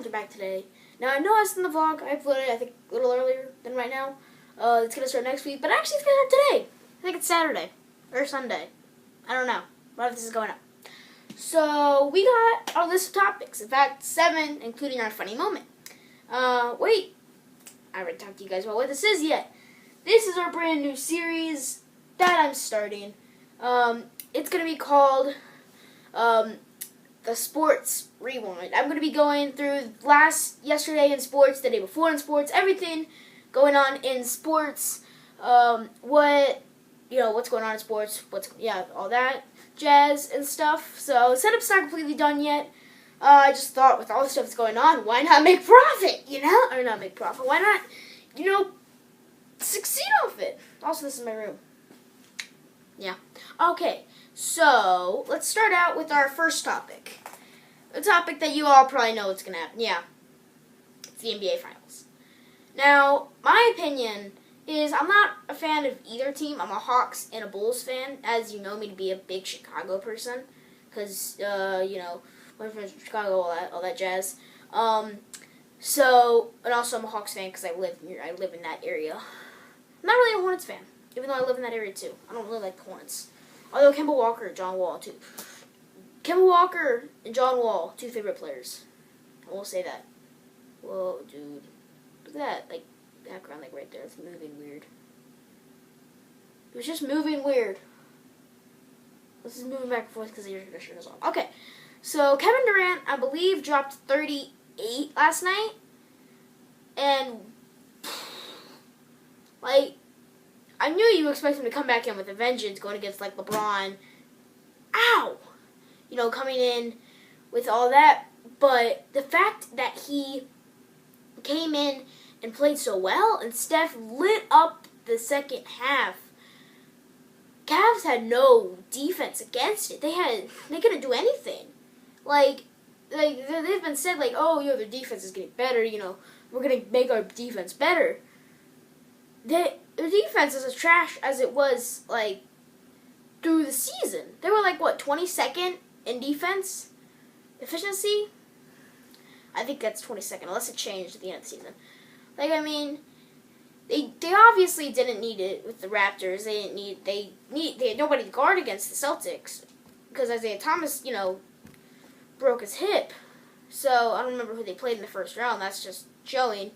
are back today. Now, I know I was in the vlog. I uploaded it, I think, a little earlier than right now. It's going to start next week, but actually it's going to start today. I think it's Saturday. Or Sunday. I don't know. Whatever this is going up. So, we got our list of topics. In fact, 7, including our funny moment. Wait. I haven't talked to you guys about what this is yet. This is our brand new series that I'm starting. It's going to be called, the Sports Rewind. I'm going to be going through yesterday in sports, the day before in sports, everything going on in sports, what's going on in sports, all that jazz and stuff. So, setup's not completely done yet. I just thought with all the stuff that's going on, why not make profit, Or not make profit, why not, succeed off it. Also, this is my room. Yeah. Okay, so let's start out with our first topic. A topic that you all probably know what's going to happen. Yeah, it's the NBA Finals. Now, my opinion is I'm not a fan of either team. I'm a Hawks and a Bulls fan, as you know me to be a big Chicago person. Because, we're from Chicago, all that jazz. And also I'm a Hawks fan because I live in that area. I'm not really a Hornets fan, even though I live in that area too. I don't really like the Hornets. Although Kemba Walker and John Wall too. Kemba Walker and John Wall, 2 favorite players. I will say that. Whoa, dude. Look at that, background, right there. It's moving weird. It was just moving weird. This is moving back and forth because the air conditioner is on. Okay. So, Kevin Durant, I believe, dropped 38 last night. And, I knew you expect him to come back in with a vengeance going against, LeBron. Ow! Coming in with all that. But the fact that he came in and played so well, and Steph lit up the second half. Cavs had no defense against it. They couldn't do anything. They've been said, their defense is getting better, we're going to make our defense better. Their defense is as trash as it was, through the season. They were, 22nd in defense efficiency? I think that's 22nd, unless it changed at the end of the season. They obviously didn't need it with the Raptors. They had nobody to guard against the Celtics because Isaiah Thomas, broke his hip. So I don't remember who they played in the first round. That's just showing.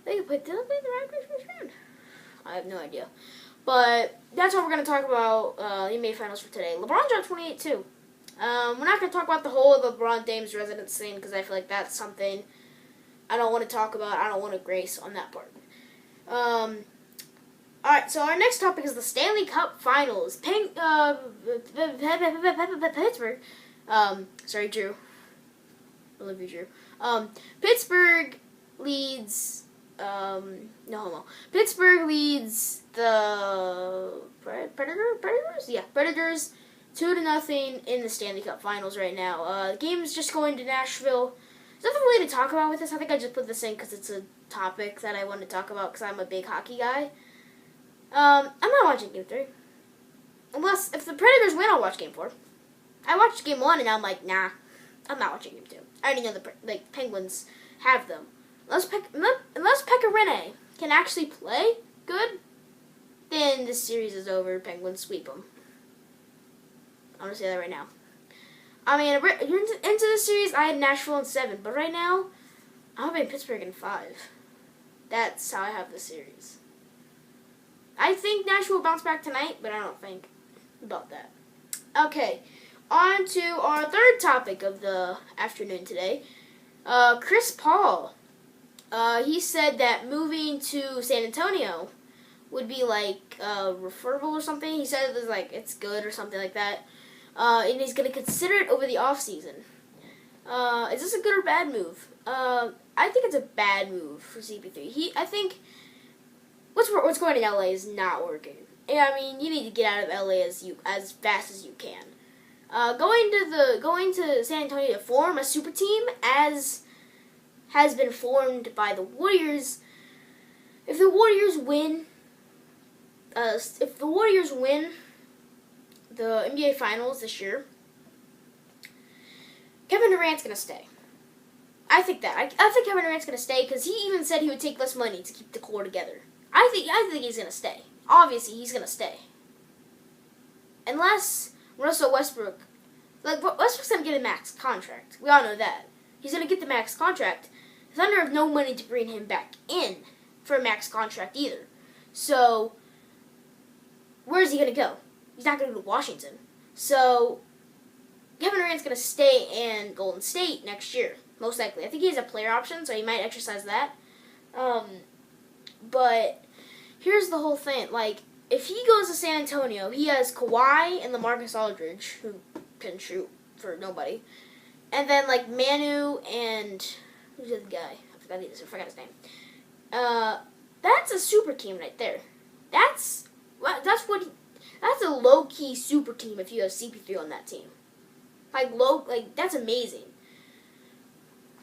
Did they play the Raptors first round? I have no idea. But that's what we're going to talk about the NBA Finals for today. LeBron dropped 28 too. We're not going to talk about the whole LeBron James residence thing because I feel like that's something I don't want to talk about. I don't want to grace on that part. Alright, so our next topic is the Stanley Cup Finals. Pittsburgh. Sorry, Drew. I love you, Drew. Pittsburgh leads, no homo. Pittsburgh leads the Predators? Yeah, Predators 2-0 in the Stanley Cup Finals right now. The game is just going to Nashville. There's nothing really to talk about with this. I think I just put this in because it's a topic that I want to talk about because I'm a big hockey guy. I'm not watching Game 3. If the Predators win, I'll watch Game 4. I watched Game 1 and I'm like, nah, I'm not watching Game 2. I already know the Penguins have them. Unless Pekka Rinne can actually play good, then this series is over. Penguins sweep them. I'm going to say that right now. Into this series, I had Nashville in 7, but right now, I'm having Pittsburgh in 5. That's how I have the series. I think Nashville will bounce back tonight, but I don't think about that. Okay, on to our third topic of the afternoon today. Chris Paul. He said that moving to San Antonio would be referable or something. He said it was it's good or something like that. And he's going to consider it over the offseason. Is this a good or bad move? I think it's a bad move for CP3. I think what's going in LA is not working. You need to get out of LA as fast as you can. Going to San Antonio to form a super team as has been formed by the Warriors. If the Warriors win the NBA Finals this year, Kevin Durant's gonna stay. I think that. I think Kevin Durant's going to stay because he even said he would take less money to keep the core together. I think he's going to stay. Obviously, he's going to stay. Unless Russell Westbrook, Westbrook's going to get a max contract. We all know that. He's going to get the max contract. The Thunder have no money to bring him back in for a max contract either. So, where is he going to go? He's not going to go to Washington. So, Kevin Durant's going to stay in Golden State next year, most likely. I think he has a player option, so he might exercise that. But here's the whole thing. If he goes to San Antonio, he has Kawhi and LaMarcus Aldridge, who can shoot for nobody. And then, Manu and... who's the other guy? I forgot his name. That's a super team right there. That's a low-key super team if you have CP3 on that team. That's amazing.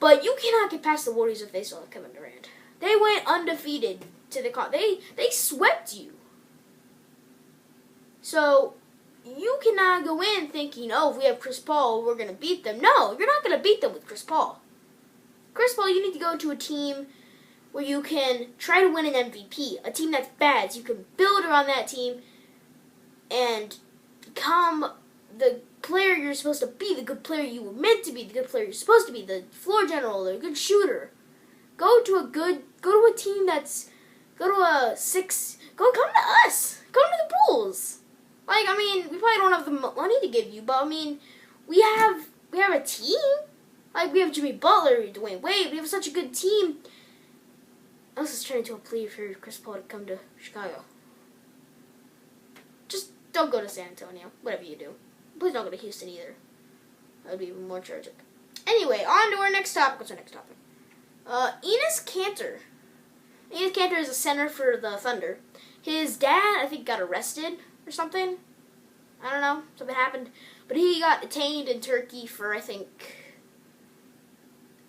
But you cannot get past the Warriors if they still have Kevin Durant. They went undefeated to the they swept you. So you cannot go in thinking, if we have Chris Paul, we're gonna beat them. No, you're not gonna beat them with Chris Paul. Chris Paul, you need to go to a team where you can try to win an MVP, a team that's bad, so you can build around that team and become the player you're supposed to be, the good player you were meant to be, the good player you're supposed to be, the floor general, the good shooter. Go to a team come to us. Come to the Bulls. We probably don't have the money to give you, but we have a team. We have Jimmy Butler, Dwayne Wade. We have such a good team. I was just turning into a plea for Chris Paul to come to Chicago. Just don't go to San Antonio, whatever you do. Please don't go to Houston either. That would be even more tragic. Anyway, on to our next topic. What's our next topic? Enes Kanter. Enes Kanter is a center for the Thunder. His dad, I think, got arrested or something. I don't know. Something happened. But he got detained in Turkey for, I think,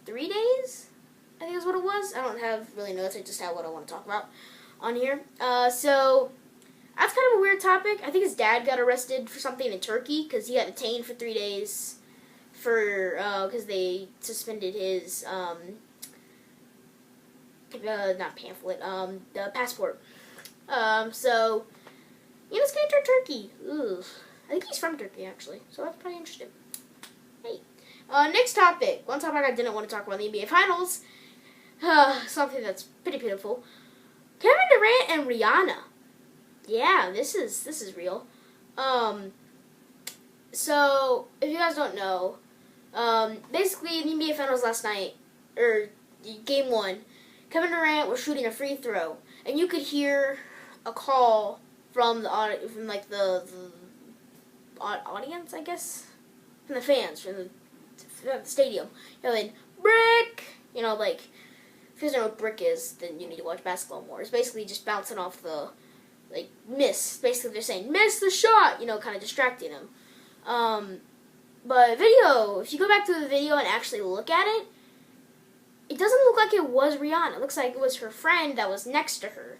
3 days? I think is what it was. I don't have really notes. I just have what I want to talk about on here. So that's kind of a weird topic. I think his dad got arrested for something in Turkey because he got detained for 3 days because they suspended his not pamphlet, the passport. So Enes Kanter, Turkey. Ugh. I think he's from Turkey actually, so that's pretty interesting. Hey. Next topic. One topic I didn't want to talk about in the NBA Finals. Something that's pretty pitiful. Kevin Durant and Rihanna. Yeah, this is real. So if you guys don't know, basically in the NBA Finals last night, or Game 1, Kevin Durant was shooting a free throw, and you could hear a call from the audience, I guess, from the fans, from the stadium, yelling, "Brick!" If you guys know what brick is, then you need to watch basketball more. It's basically just bouncing off the, miss. Basically, they're saying, "Miss the shot," kind of distracting him. But if you go back to the video and actually look at it, it doesn't look like it was Rihanna. It looks like it was her friend that was next to her.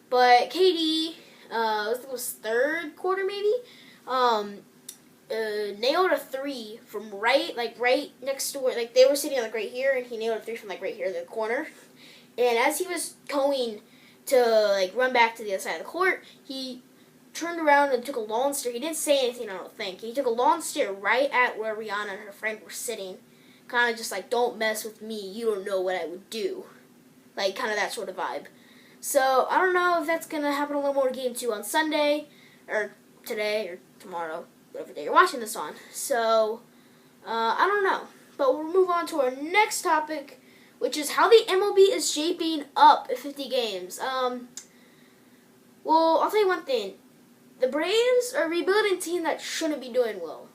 But KD, it was third quarter maybe, nailed a three from right next to where, they were sitting right here, and he nailed a three from right here in the corner. And as he was going to run back to the other side of the court, he turned around and took a long stare. He didn't say anything, I don't think. He took a long stare right at where Rihanna and her friend were sitting. Kind of just "Don't mess with me, you don't know what I would do." Kind of that sort of vibe. So, I don't know if that's going to happen a little more in Game 2 on Sunday, or today, or tomorrow, whatever day you're watching this on. So, I don't know. But we'll move on to our next topic, which is how the MLB is shaping up at 50 games. Well, I'll tell you one thing. The Braves are a rebuilding team that shouldn't be doing well.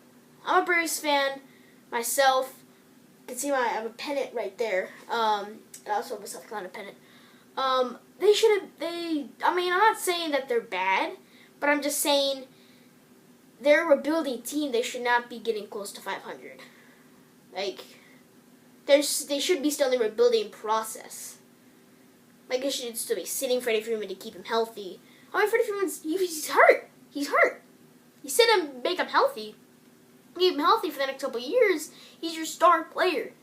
I'm a Braves fan myself. You can see I have a pennant right there. I also have a South Carolina pennant. I'm not saying that they're bad, but I'm just saying they're a rebuilding team. They should not be getting close to 500. They should be still in the rebuilding process. They should still be sitting Freddie Freeman to keep him healthy. Freddie Freeman's he's hurt. He's hurt. You sit him, make him healthy. Keep him healthy for the next couple of years. He's your star player.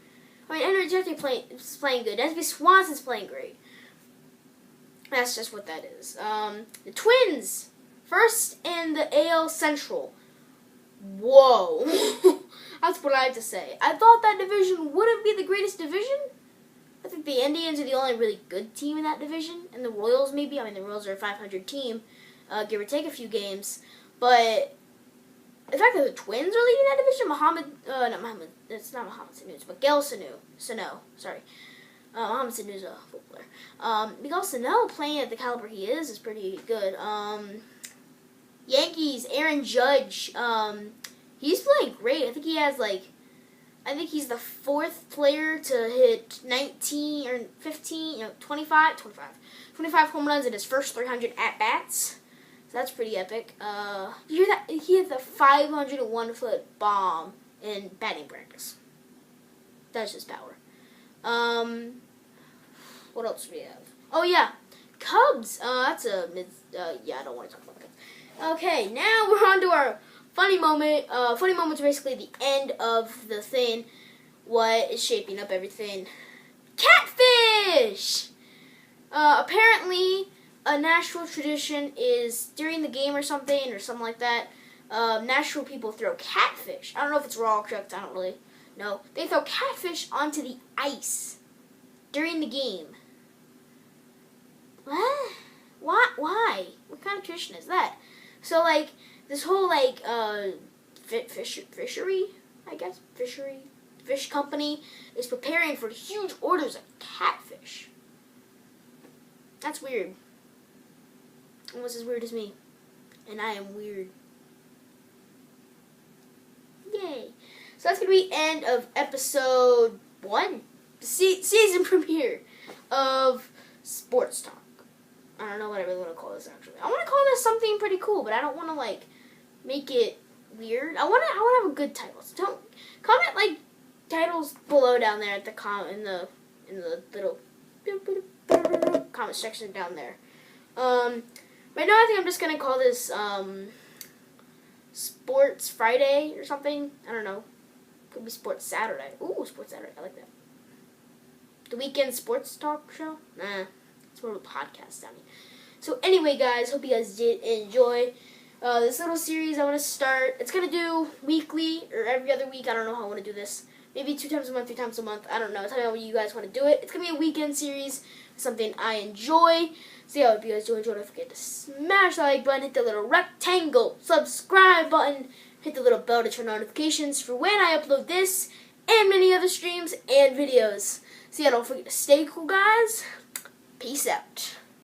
I mean, Energetic is playing good. Dansby Swanson's playing great. That's just what that is. The Twins, first in the AL Central. Whoa. That's what I have to say. I thought that division wouldn't be the greatest division. I think the Indians are the only really good team in that division. And the Royals, maybe. I mean, the Royals are a 500 team, give or take a few games. But the fact that the Twins are leading that division, it's not Mohamed Sanu, but Miguel Sano, sorry. Mohamed Sanu's a footballer. Miguel Sano playing at the caliber he is pretty good. Yankees, Aaron Judge, he's playing great. I think he's the 4th player to hit 19 or 15, 25 home runs in his first 300 at-bats. So that's pretty epic. You hear that? He hit the 501-foot bomb in batting practice. That's just power. What else do we have? Oh, yeah. Cubs. That's a yeah, I don't want to talk about Cubs. Okay, now we're on to our funny moment. Funny moment's basically the end of the thing. What is shaping up everything? Catfish! Apparently, a Nashville tradition is during the game or something like that. Nashville people throw catfish. I don't know if it's raw or cooked. I don't really know. They throw catfish onto the ice during the game. What? Why? What kind of tradition is that? So, like, this whole, like, fishery, I guess, fish company is preparing for huge orders of catfish. That's weird. Almost as weird as me. And I am weird. Yay. So that's going to be end of episode 1. Season premiere of Sports Talk. I don't know what I really want to call this, actually. I want to call this something pretty cool, but I don't want to, like, make it weird. I want to have a good title. So don't comment, like, titles below down there at the in the little comment section down there. Right now I think I'm just gonna call this Sports Friday or something. I don't know. Could be Sports Saturday. Ooh, Sports Saturday. I like that. The Weekend Sports Talk Show? Nah, it's more of a podcast sounding. So anyway, guys, hope you guys did enjoy this little series I want to start. It's gonna do weekly or every other week. I don't know how I want to do this. Maybe 2 times a month, 3 times a month. I don't know. Tell me how you guys want to do it. It's going to be a weekend series. Something I enjoy. So yeah, if you guys do enjoy, don't forget to smash the like button. Hit the little rectangle subscribe button. Hit the little bell to turn notifications for when I upload this and many other streams and videos. So yeah, don't forget to stay cool, guys. Peace out.